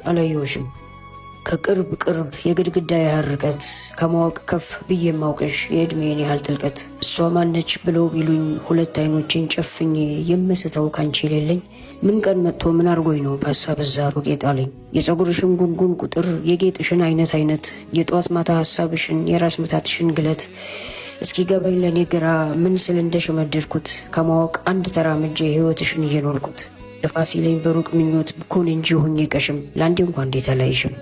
አላየሁሽም። ከቅርብ ቅርብ የግድግዳ ያህል ርቀት ከማወቅ ከፍ ብዬ የማውቅሽ የዕድሜን ያህል ጥልቀት። እሷ ማነች ብለው ቢሉኝ ሁለት አይኖቼን ጨፍኜ የምስተው ካንቺ የሌለኝ ምን ቀን መጥቶ ምን አርጎኝ ነው በሀሳብ እዛ ሩቅ የጣለኝ። የፀጉርሽን ጉንጉን ቁጥር የጌጥሽን አይነት የጧት ማታ ሀሳብሽን የራስ ምታትሽን ግለት እስኪ ገባኝ ለእኔ ግራ ምን ስል እንደሸመደድኩት ከማወቅ አንድ ተራምጄ ህይወትሽን እየኖርኩት። ለፋሲለኝ በሩቅ ምኞት ብኮን እንጂ ሆኜ ቀሽም ለአንዴ እንኳ እንዴት አላይሽም።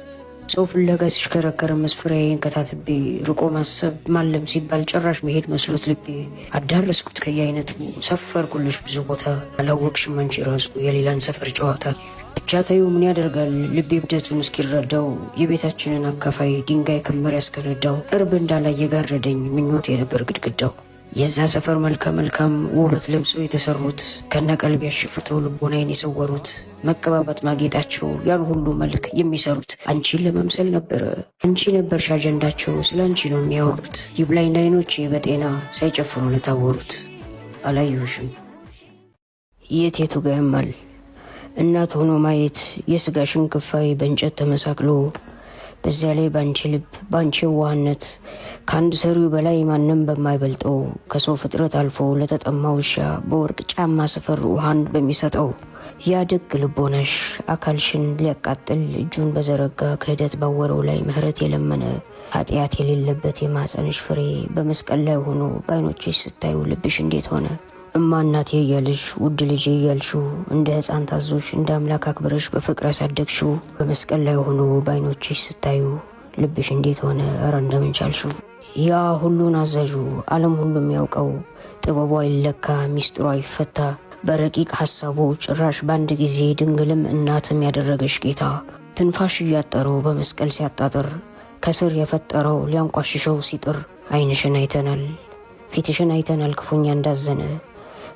ሰው ፍለጋ ሲሽከረከር መስፈሪያዬን ከታትቤ ርቆ ማሰብ ማለም ሲባል ጭራሽ መሄድ መስሎት ልቤ አዳረስኩት ከየአይነቱ ሰፈርኩልሽ ብዙ ቦታ አላወቅሽም አንቺ ራሱ የሌላን ሰፈር ጨዋታ። ብቻ ተዩ ምን ያደርጋል ልቤ እብደቱን እስኪረዳው የቤታችንን አካፋይ ድንጋይ ክምር ያስከረዳው ቅርብ እንዳላይ የጋረደኝ ምኞት የነበር ግድግዳው። የዛ ሰፈር መልካም ውበት ለብሶ የተሰሩት ከነቀልብ ያሸፍተው ልቦናዬን የሰወሩት መቀባባት ማጌጣቸው ያን ሁሉ መልክ የሚሰሩት አንቺን ለመምሰል ነበረ። አንቺ ነበርሽ አጀንዳቸው ስለ አንቺ ነው የሚያወሩት። ይብላኝ አይኖቼ በጤና ሳይጨፍሩ ለታወሩት። አላየሁሽም የቱ ጋ ያማል እናት ሆኖ ማየት የስጋሽን ክፋይ በእንጨት ተመሳቅሎ በዚያ ላይ ባንቺ ልብ ባንቺ ዋህነት ከአንድ ሰሪው በላይ ማንም በማይበልጠው ከሰው ፍጥረት አልፎ ለተጠማ ውሻ በወርቅ ጫማ ስፍር ውሃን በሚሰጠው ያ ደግ ልቦናሽ አካልሽን ሊያቃጥል እጁን በዘረጋ ክህደት ባወረው ላይ ምህረት የለመነ ኃጢአት የሌለበት የማፀንሽ ፍሬ በመስቀል ላይ ሆኖ በአይኖችሽ ስታዩ ልብሽ እንዴት ሆነ? እማ እናቴ እያልሽ ውድ ልጄ እያልሽው እንደ ሕፃን ታዞሽ እንደ አምላክ አክብረሽ በፍቅር ያሳደግሽው በመስቀል ላይ ሆኖ በአይኖችሽ ስታዩ ልብሽ እንዴት ሆነ? እረ እንደምን ቻልሽው? ያ ሁሉን አዛዡ ዓለም ሁሉ የሚያውቀው ጥበቧ ይለካ ሚስጥሯ ይፈታ በረቂቅ ሐሳቡ ጭራሽ በአንድ ጊዜ ድንግልም እናትም ያደረገሽ ጌታ ትንፋሽ እያጠረው በመስቀል ሲያጣጥር ከስር የፈጠረው ሊያንቋሽሸው ሲጥር አይንሽን አይተናል ፊትሽን አይተናል ክፉኛ እንዳዘነ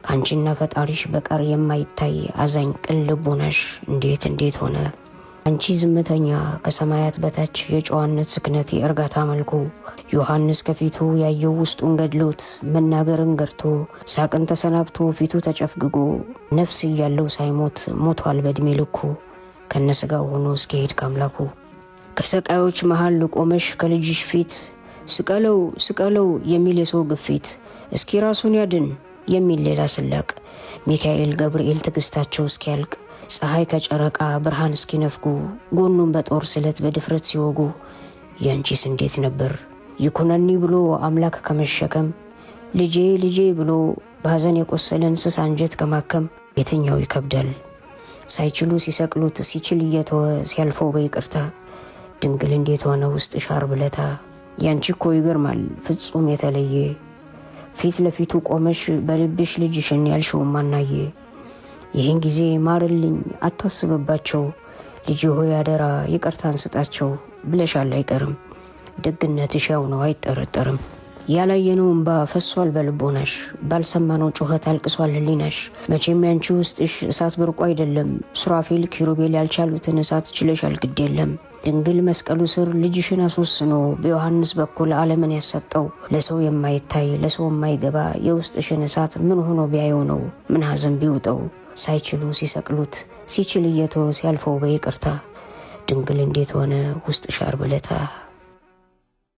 ካንቺና ፈጣሪሽ በቀር የማይታይ አዛኝ ቅን ልቦናሽ እንዴት ሆነ? አንቺ ዝምተኛ ከሰማያት በታች የጨዋነት ስክነት የእርጋታ መልኩ ዮሐንስ ከፊቱ ያየው ውስጡን ገድሎት መናገርን ገርቶ ሳቅን ተሰናብቶ ፊቱ ተጨፍግጎ ነፍስ እያለው ሳይሞት ሞቷል በእድሜ ልኩ ከነስጋው ሆኖ እስኪሄድ ካምላኩ። ከሰቃዮች መሃል ቆመሽ ከልጅሽ ፊት ስቀለው የሚል የሰው ግፊት እስኪ ራሱን ያድን የሚል ሌላ ስላቅ ሚካኤል ገብርኤል ትግስታቸው እስኪያልቅ ፀሐይ ከጨረቃ ብርሃን እስኪነፍጉ ጎኑን በጦር ስለት በድፍረት ሲወጉ ያንቺስ እንዴት ነበር? ይኩነኒ ብሎ አምላክ ከመሸከም ልጄ ብሎ በሐዘን የቆሰለን ስስ አንጀት ከማከም የትኛው ይከብዳል? ሳይችሉ ሲሰቅሉት ሲችል እየተወ ሲያልፈው በይቅርታ ድንግል እንዴት ሆነ ውስጥ ሻር ብለታ። ያንቺ እኮ ይገርማል ፍጹም የተለየ ፊት ለፊቱ ቆመሽ በልብሽ ልጅሽን ያልሽው ማናየ። ይህን ጊዜ ማርልኝ አታስብባቸው ልጅ ሆይ አደራ ይቅርታን ስጣቸው ብለሻል አይቀርም። ደግነትሽ ያው ነው አይጠረጠርም። ያላየነው እንባ ፈሷል በልቦናሽ ባልሰማነው ጩኸት አልቅሷል ህሊናሽ። መቼም ያንቺ ውስጥሽ እሳት ብርቁ አይደለም ሱራፌል ኪሩቤል ያልቻሉትን እሳት ችለሻል ግድ የለም። ድንግል መስቀሉ ስር ልጅሽን አስወስኖ በዮሐንስ በኩል ዓለምን ያሰጠው ለሰው የማይታይ ለሰው የማይገባ የውስጥሽን እሳት ምን ሆኖ ቢያየው ነው ምን ሐዘን ቢውጠው? ሳይችሉ ሲሰቅሉት ሲችል እየተወ ሲያልፈው በይቅርታ ድንግል እንዴት ሆነ ውስጥ ሻር ብለታ።